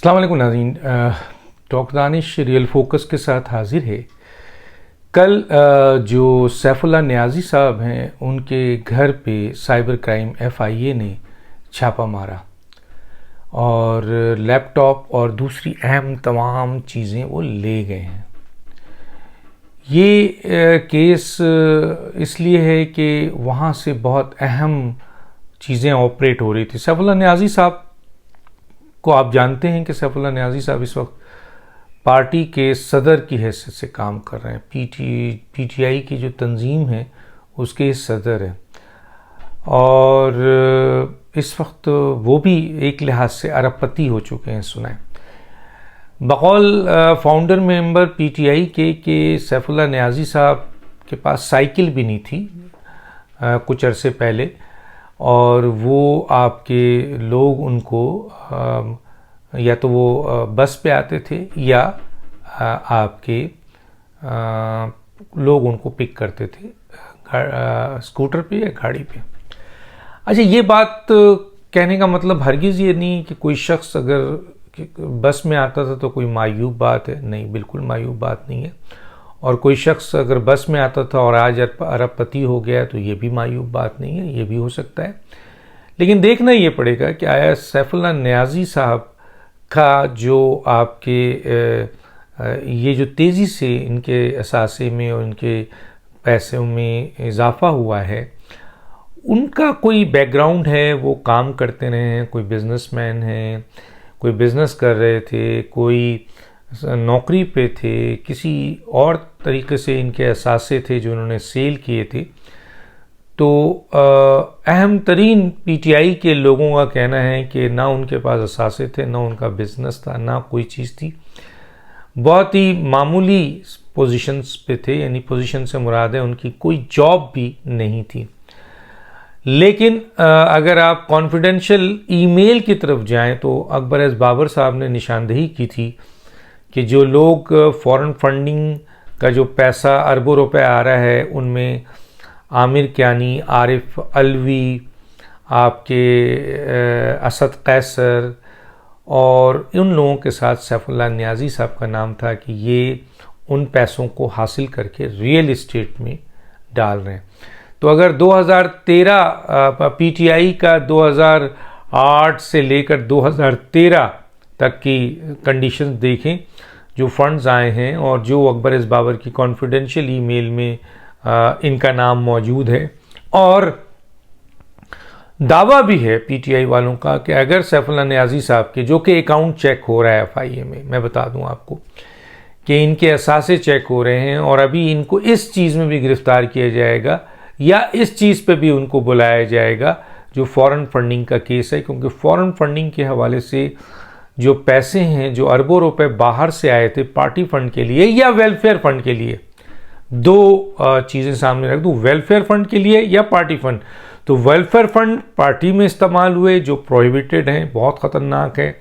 السلام علیکم ناظرین، ڈاکٹر دانش ریئل فوکس کے ساتھ حاضر ہے۔ کل جو سیف اللہ نیازی صاحب ہیں ان کے گھر پہ سائبر کرائم FIA نے چھاپا مارا اور لیپ ٹاپ اور دوسری اہم تمام چیزیں وہ لے گئے ہیں۔ یہ کیس اس لیے ہے کہ وہاں سے بہت اہم چیزیں آپریٹ ہو رہی تھی۔ سیف اللہ نیازی صاحب کو آپ جانتے ہیں کہ سیف اللہ نیازی صاحب اس وقت پارٹی کے صدر کی حیثیت سے کام کر رہے ہیں۔ PTI کی جو تنظیم ہے اس کے صدر ہیں، اور اس وقت وہ بھی ایک لحاظ سے ارب پتی ہو چکے ہیں۔ سنائیں، بقول فاؤنڈر ممبر PTI کے کہ سیف اللہ نیازی صاحب کے پاس سائیکل بھی نہیں تھی کچھ عرصے پہلے، اور وہ آپ کے لوگ ان کو یا تو وہ بس پہ آتے تھے یا آپ کے لوگ ان کو پک کرتے تھے اسکوٹر پہ یا گاڑی پہ۔ اچھا، یہ بات کہنے کا مطلب ہرگز یہ نہیں کہ کوئی شخص اگر بس میں آتا تھا تو کوئی معیوب بات ہے، نہیں، بالکل معیوب بات نہیں ہے۔ اور کوئی شخص اگر بس میں آتا تھا اور آج ارب پتی ہو گیا تو یہ بھی معیوب بات نہیں ہے، یہ بھی ہو سکتا ہے۔ لیکن دیکھنا یہ پڑے گا کہ آیا سیف اللہ نیازی صاحب کا جو آپ کے یہ جو تیزی سے ان کے اثاثے میں اور ان کے پیسوں میں اضافہ ہوا ہے، ان کا کوئی بیک گراؤنڈ ہے، وہ کام کرتے رہے ہیں، کوئی بزنس مین ہیں، کوئی بزنس کر رہے تھے، کوئی نوکری پہ تھے، کسی اور طریقے سے ان کے اثاثے تھے جو انہوں نے سیل کیے تھے۔ تو اہم ترین PTI کے لوگوں کا کہنا ہے کہ نہ ان کے پاس اثاثے تھے، نہ ان کا بزنس تھا، نہ کوئی چیز تھی، بہت ہی معمولی پوزیشنز پہ تھے، یعنی پوزیشن سے مراد ہے ان کی کوئی جاب بھی نہیں تھی۔ لیکن اگر آپ کانفیڈینشیل ای میل کی طرف جائیں تو اکبر ایس بابر صاحب نے نشاندہی کی تھی کہ جو لوگ فورن فنڈنگ کا جو پیسہ اربوں روپے آ رہا ہے ان میں عامر کیانی، عارف علوی، آپ کے اسد قیصر اور ان لوگوں کے ساتھ سیف اللہ نیازی صاحب کا نام تھا کہ یہ ان پیسوں کو حاصل کر کے ریئل اسٹیٹ میں ڈال رہے ہیں۔ تو اگر 2013 PTI کا 2008 سے لے کر 2013 تک کی کنڈیشنز دیکھیں جو فنڈز آئے ہیں اور جو اکبر ایس بابر کی کانفیڈینشیل ای میل میں ان کا نام موجود ہے، اور دعویٰ بھی ہے PTI والوں کا کہ اگر سیف اللہ نیازی صاحب کے جو کہ اکاؤنٹ چیک ہو رہا ہے FIA میں بتا دوں آپ کو کہ ان کے اثاثے چیک ہو رہے ہیں، اور ابھی ان کو اس چیز میں بھی گرفتار کیا جائے گا یا اس چیز پہ بھی ان کو بلایا جائے گا جو فورن فنڈنگ کا کیس ہے، کیونکہ فورن فنڈنگ کے حوالے سے جو پیسے ہیں، جو اربوں روپے باہر سے آئے تھے پارٹی فنڈ کے لیے یا ویلفیئر فنڈ کے لیے، دو چیزیں سامنے رکھ دوں، ویلفیئر فنڈ کے لیے یا پارٹی فنڈ، تو ویلفیئر فنڈ پارٹی میں استعمال ہوئے جو پروہیبیٹڈ ہیں، بہت خطرناک ہے۔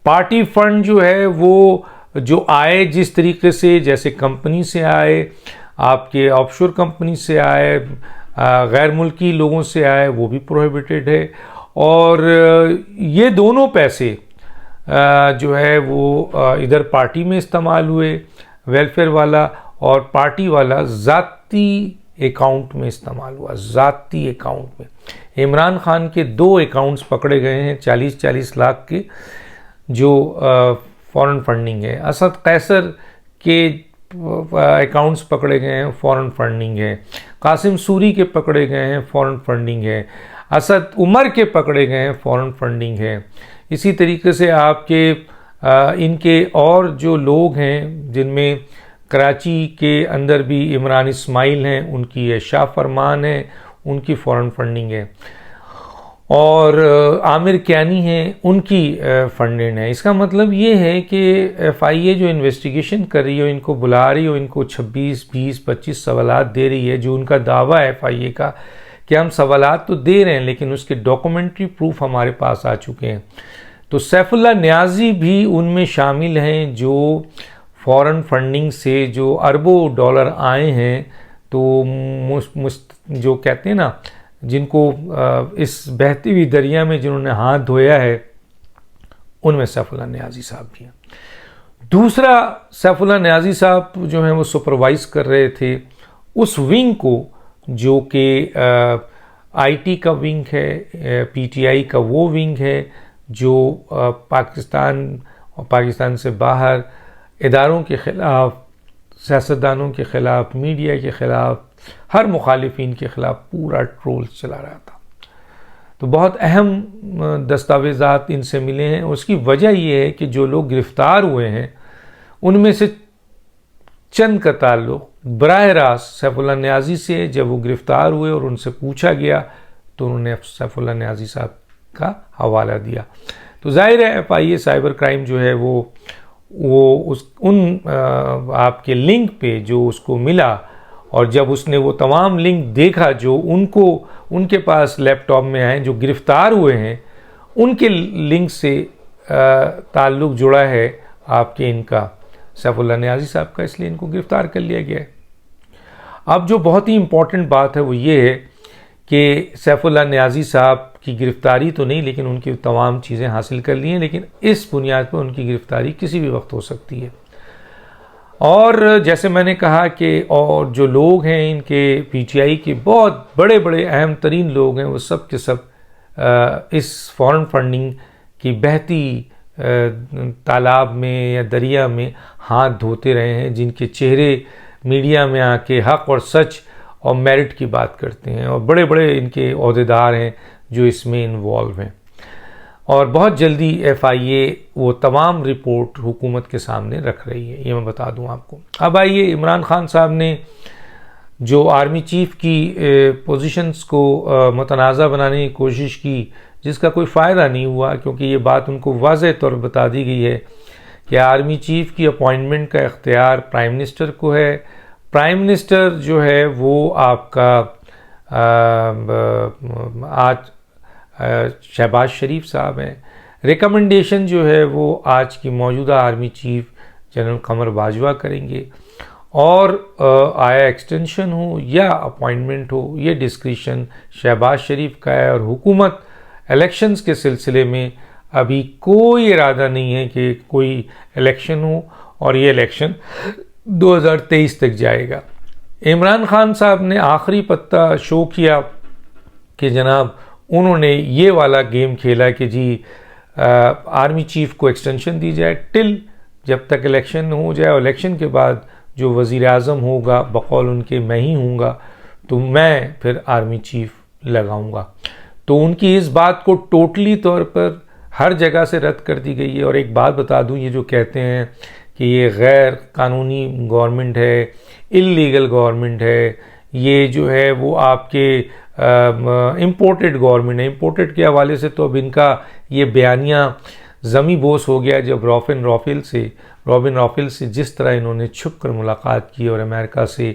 پارٹی فنڈ جو ہے وہ جو آئے جس طریقے سے، جیسے کمپنی سے آئے، آپ کے آف شور کمپنی سے آئے، غیر ملکی لوگوں سے آئے، وہ بھی پروہیبیٹڈ ہے۔ اور یہ دونوں پیسے جو ہے وہ ادھر پارٹی میں استعمال ہوئے، ویلفیئر والا، اور پارٹی والا ذاتی اکاؤنٹ میں استعمال ہوا، ذاتی اکاؤنٹ میں۔ عمران خان کے 2 اکاؤنٹس پکڑے گئے ہیں 40 لاکھ کے جو فورن فنڈنگ ہے۔ اسد قیصر کے اکاؤنٹس پکڑے گئے ہیں، فورن فنڈنگ ہے۔ قاسم سوری کے پکڑے گئے ہیں، فورن فنڈنگ ہے۔ اسد عمر کے پکڑے گئے ہیں، فورن فنڈنگ ہے۔ اسی طریقے سے آپ کے ان کے اور جو لوگ ہیں جن میں کراچی کے اندر بھی عمران اسماعیل ہیں، ان کی شاہ فرمان ہے، ان کی فورن فنڈنگ ہے، اور عامر کیانی ہیں، ان کی فنڈنگ ہے۔ اس کا مطلب یہ ہے کہ FIA جو انویسٹیگیشن کر رہی ہے، ان کو بلا رہی ہے، ان کو 26، 20، 25 سوالات دے رہی ہے، جو ان کا دعویٰ ہے FIA کا کہ ہم سوالات تو دے رہے ہیں لیکن اس کے ڈاکومنٹری پروف ہمارے پاس آ چکے ہیں۔ تو سیف اللہ نیازی بھی ان میں شامل ہیں جو فورن فنڈنگ سے جو اربوں ڈالر آئے ہیں، تو جو کہتے ہیں نا، جن کو اس بہتی ہوئی دریا میں جنہوں نے ہاتھ دھویا ہے، ان میں سیف اللہ نیازی صاحب بھی ہیں. دوسرا، سیف اللہ نیازی صاحب جو ہیں وہ سپروائز کر رہے تھے اس ونگ کو جو کہ آئی ٹی کا ونگ ہے، پی ٹی آئی کا وہ ونگ ہے جو پاکستان اور پاکستان سے باہر اداروں کے خلاف، سیاستدانوں کے خلاف، میڈیا کے خلاف، ہر مخالفین کے خلاف پورا ٹرول چلا رہا تھا. تو بہت اہم دستاویزات ان سے ملے ہیں. اس کی وجہ یہ ہے کہ جو لوگ گرفتار ہوئے ہیں ان میں سے چند کا تعلق براہ راست سیف اللہ نیازی سے. جب وہ گرفتار ہوئے اور ان سے پوچھا گیا تو انہوں نے سیف اللہ نیازی صاحب کا حوالہ دیا. تو ظاہر ہے F I A cyber crime جو ہے وہ ان آپ کے لنک پہ جو اس کو ملا، اور جب اس نے وہ تمام لنک دیکھا جو ان کے پاس لیپ ٹاپ میں آئے جو گرفتار ہوئے ہیں، ان کے لنک سے تعلق جڑا ہے آپ کے ان کا سیف اللہ نیازی صاحب کا، اس لیے ان کو گرفتار کر لیا گیا ہے. اب جو بہت ہی امپورٹنٹ بات ہے وہ یہ ہے کہ سیف اللہ نیازی صاحب کی گرفتاری تو نہیں، لیکن ان کی تمام چیزیں حاصل کر لی ہیں، لیکن اس بنیاد پر ان کی گرفتاری کسی بھی وقت ہو سکتی ہے. اور جیسے میں نے کہا کہ اور جو لوگ ہیں ان کے پی ٹی آئی کے بہت بڑے بڑے اہم ترین لوگ ہیں، وہ سب کے سب اس فارن فنڈنگ کی بہتی تالاب میں یا دریا میں ہاتھ دھوتے رہے ہیں، جن کے چہرے میڈیا میں آ کے حق اور سچ اور میرٹ کی بات کرتے ہیں، اور بڑے بڑے ان کے عہدیدار ہیں جو اس میں انوالو ہیں. اور بہت جلدی ایف آئی اے وہ تمام رپورٹ حکومت کے سامنے رکھ رہی ہے، یہ میں بتا دوں آپ کو. اب آئیے، عمران خان صاحب نے جو آرمی چیف کی پوزیشنز کو متنازع بنانے کی کوشش کی، جس کا کوئی فائدہ نہیں ہوا، کیونکہ یہ بات ان کو واضح طور پر بتا دی گئی ہے کہ آرمی چیف کی اپوائنٹمنٹ کا اختیار پرائم منسٹر کو ہے. پرائم منسٹر جو ہے وہ آپ کا آج شہباز شریف صاحب ہیں. ریکمنڈیشن جو ہے وہ آج کی موجودہ army chief general Qamar Bajwa کریں گے، اور آیا ایکسٹینشن ہو یا اپوائنٹمنٹ ہو، یہ ڈسکریشن شہباز شریف کا ہے. اور حکومت الیکشنز کے سلسلے میں ابھی کوئی ارادہ نہیں ہے کہ کوئی الیکشن ہو، اور یہ الیکشن 2023 تک جائے گا. عمران خان صاحب نے آخری پتہ شو کیا کہ جناب انہوں نے یہ والا گیم کھیلا کہ جی آرمی چیف کو ایکسٹینشن دی جائے ٹل جب تک الیکشن ہو جائے، اور الیکشن کے بعد جو وزیر اعظم ہوگا بقول ان کے میں ہی ہوں گا، تو میں پھر آرمی چیف لگاؤں گا. تو ان کی اس بات کو ٹوٹلی طور پر ہر جگہ سے رد کر دی گئی ہے. اور ایک بات بتا دوں، یہ جو کہتے ہیں کہ یہ غیر قانونی گورنمنٹ ہے، اللیگل گورنمنٹ ہے، یہ جو ہے وہ آپ کے امپورٹڈ گورنمنٹ ہے. امپورٹڈ کے حوالے سے تو اب ان کا یہ بیانیہ زمیں بوس ہو گیا، جب رابن رافیل سے جس طرح انہوں نے چھپ کر ملاقات کی اور امریکہ سے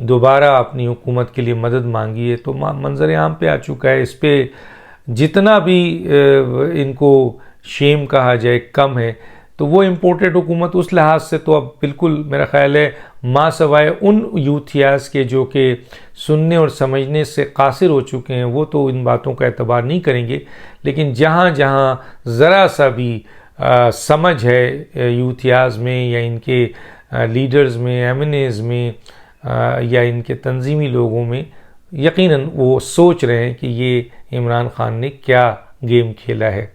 دوبارہ اپنی حکومت کے لیے مدد مانگی ہے، تو منظر عام پہ آ چکا ہے. اس پہ جتنا بھی ان کو شیم کہا جائے کم ہے. تو وہ امپورٹڈ حکومت اس لحاظ سے تو اب بالکل میرا خیال ہے ماں سوائے ان یوتھیاز کے جو کہ سننے اور سمجھنے سے قاصر ہو چکے ہیں، وہ تو ان باتوں کا اعتبار نہیں کریں گے. لیکن جہاں جہاں ذرا سا بھی سمجھ ہے یوتھیاز میں یا ان کے لیڈرز میں، ایم این ایز میں، یا ان کے تنظیمی لوگوں میں، یقیناً وہ سوچ رہے ہیں کہ یہ عمران خان نے کیا گیم کھیلا ہے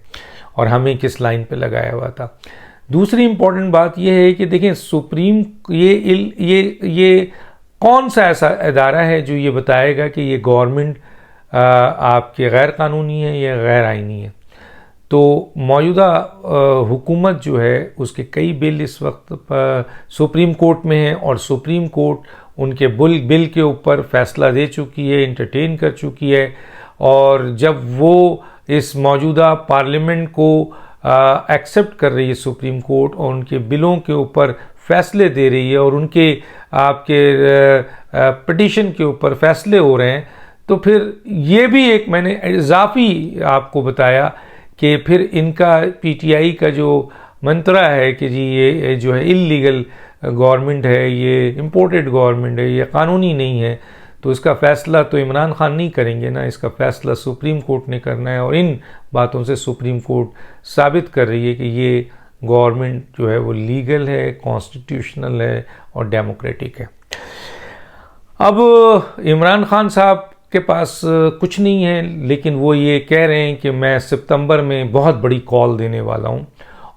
اور ہمیں کس لائن پہ لگایا ہوا تھا. دوسری امپورٹنٹ بات یہ ہے کہ دیکھیں یہ کون سا ایسا ادارہ ہے جو یہ بتائے گا کہ یہ گورنمنٹ آپ کے غیر قانونی ہے یا غیر آئینی ہے. تو موجودہ حکومت جو ہے اس کے کئی بل اس وقت سپریم کورٹ میں ہیں، اور سپریم کورٹ ان کے بل کے اوپر فیصلہ دے چکی ہے، انٹرٹین کر چکی ہے. اور جب وہ اس موجودہ پارلیمنٹ کو ایکسیپٹ کر رہی ہے سپریم کورٹ، اور ان کے بلوں کے اوپر فیصلے دے رہی ہے، اور ان کے آپ کے پٹیشن کے اوپر فیصلے ہو رہے ہیں، تو پھر یہ بھی ایک میں نے اضافی آپ کو بتایا کہ پھر ان کا پی ٹی آئی کا جو منترا ہے کہ جی یہ جو ہے اللیگل گورنمنٹ ہے، یہ امپورٹڈ گورنمنٹ ہے، یہ قانونی نہیں ہے. تو اس کا فیصلہ تو عمران خان نہیں کریں گے نا، اس کا فیصلہ سپریم کورٹ نے کرنا ہے، اور ان باتوں سے سپریم کورٹ ثابت کر رہی ہے کہ یہ گورنمنٹ جو ہے وہ لیگل ہے، کانسٹیٹیوشنل ہے اور ڈیموکریٹک ہے۔ اب عمران خان صاحب کے پاس کچھ نہیں ہے، لیکن وہ یہ کہہ رہے ہیں کہ میں ستمبر میں بہت بڑی کال دینے والا ہوں،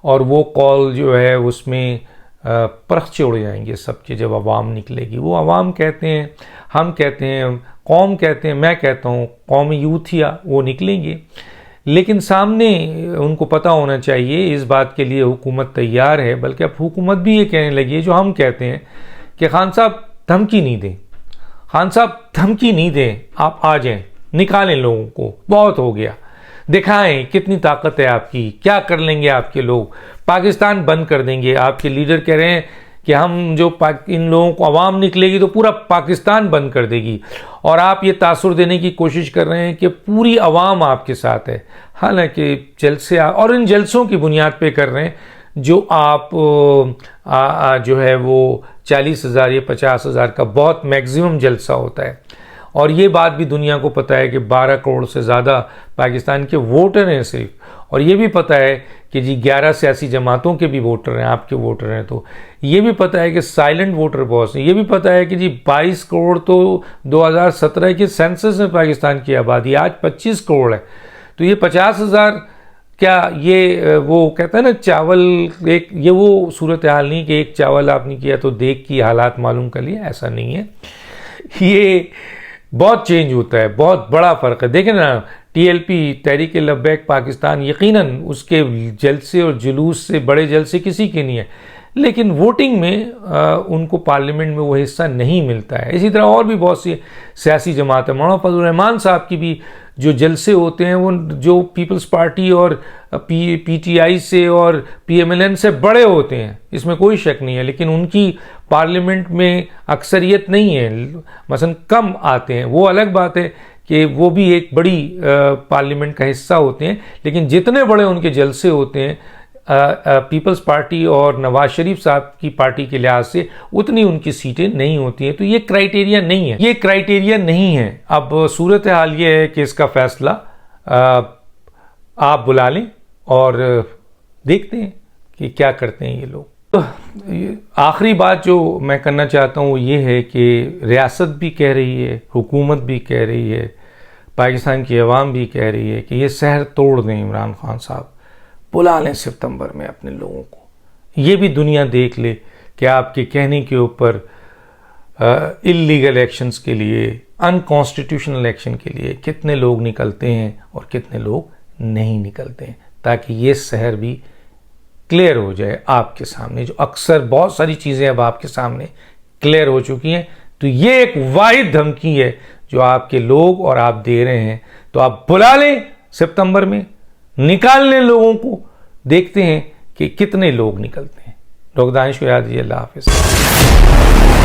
اور وہ کال جو ہے اس میں پرخچے اڑ جائیں گے سب کے جب عوام نکلے گی۔ وہ عوام کہتے ہیں، ہم کہتے ہیں، قوم کہتے ہیں، میں کہتا ہوں قوم یوتھیا، وہ نکلیں گے، لیکن سامنے ان کو پتہ ہونا چاہیے اس بات کے لیے حکومت تیار ہے، بلکہ اب حکومت بھی یہ کہنے لگی ہے جو ہم کہتے ہیں کہ خان صاحب دھمکی نہیں دیں، خان صاحب دھمکی نہیں دیں، آپ آ جائیں، نکالیں لوگوں کو، بہت ہو گیا، دکھائیں کتنی طاقت ہے آپ کی، کیا کر لیں گے آپ کے لوگ، پاکستان بند کر دیں گے۔ آپ کے لیڈر کہہ رہے ہیں کہ ہم جو ان لوگوں کو عوام نکلے گی تو پورا پاکستان بند کر دے گی، اور آپ یہ تاثر دینے کی کوشش کر رہے ہیں کہ پوری عوام آپ کے ساتھ ہے، حالانکہ جلسے اور ان جلسوں کی بنیاد پہ کر رہے ہیں جو آپ جو ہے وہ 40,000 یا 50,000 کا بہت میکزیمم جلسہ ہوتا ہے، اور یہ بات بھی دنیا کو پتہ ہے کہ 12 کروڑ سے زیادہ پاکستان کے ووٹر ہیں صرف، اور یہ بھی پتہ ہے کہ جی 11 سیاسی جماعتوں کے بھی ووٹر ہیں، آپ کے ووٹر ہیں، تو یہ بھی پتہ ہے کہ سائلنٹ ووٹر بہت ہیں، یہ بھی پتہ ہے کہ جی 22 کروڑ تو 2017 کے سینسس میں پاکستان کی آبادی، آج 25 کروڑ ہے، تو یہ 50,000 کیا یہ وہ کہتا ہے نا چاول ایک، یہ وہ صورتحال نہیں کہ ایک چاول آپ نے کیا تو دیکھ کی حالات معلوم کر لیا، ایسا نہیں ہے، یہ بہت چینج ہوتا ہے، بہت بڑا فرق ہے۔ دیکھیں نا T L P Tehreek Labbaik Pakistan یقیناً اس کے جلسے اور جلوس سے بڑے جلسے کسی کے نہیں ہیں، لیکن ووٹنگ میں ان کو پارلیمنٹ میں وہ حصہ نہیں ملتا ہے۔ اسی طرح اور بھی بہت سی سیاسی جماعتیں، مولانا فضل الرحمان صاحب کی بھی جو جلسے ہوتے ہیں وہ جو پیپلز پارٹی اور پی ٹی آئی سے اور پی ایم ایل این سے بڑے ہوتے ہیں، اس میں کوئی شک نہیں ہے، لیکن ان کی پارلیمنٹ میں اکثریت نہیں ہے، مثلا کم آتے ہیں، وہ الگ بات ہے کہ وہ بھی ایک بڑی پارلیمنٹ کا حصہ ہوتے ہیں، لیکن جتنے بڑے ان کے جلسے ہوتے ہیں پیپلز پارٹی اور نواز شریف صاحب کی پارٹی کے لحاظ سے اتنی ان کی سیٹیں نہیں ہوتی ہیں، تو یہ کرائیٹیریا نہیں ہے، یہ کرائیٹیریا نہیں ہے۔ اب صورتحال یہ ہے کہ اس کا فیصلہ آپ بلا لیں اور دیکھتے ہیں کہ کیا کرتے ہیں یہ لوگ۔ آخری بات جو میں کرنا چاہتا ہوں وہ یہ ہے کہ ریاست بھی کہہ رہی ہے، حکومت بھی کہہ رہی ہے، پاکستان کی عوام بھی کہہ رہی ہے کہ یہ سحر توڑ دیں عمران خان صاحب، بلا لیں ستمبر میں اپنے لوگوں کو، یہ بھی دنیا دیکھ لے کہ آپ کے کہنے کے اوپر اللیگل ایکشنز کے لیے، انکانسٹیٹیوشنل ایکشن کے لیے کتنے لوگ نکلتے ہیں اور کتنے لوگ نہیں نکلتے ہیں، تاکہ یہ سحر بھی کلیئر ہو جائے آپ کے سامنے، جو اکثر بہت ساری چیزیں اب آپ کے سامنے کلیئر ہو چکی ہیں، تو یہ ایک واحد دھمکی ہے جو آپ کے لوگ اور آپ دے رہے ہیں، تو آپ بلا لیں ستمبر میں، نکال لیں لوگوں کو، دیکھتے ہیں کہ کتنے لوگ نکلتے ہیں۔ ڈاکٹر دانش کو یاد دیجیے، اللہ حافظ۔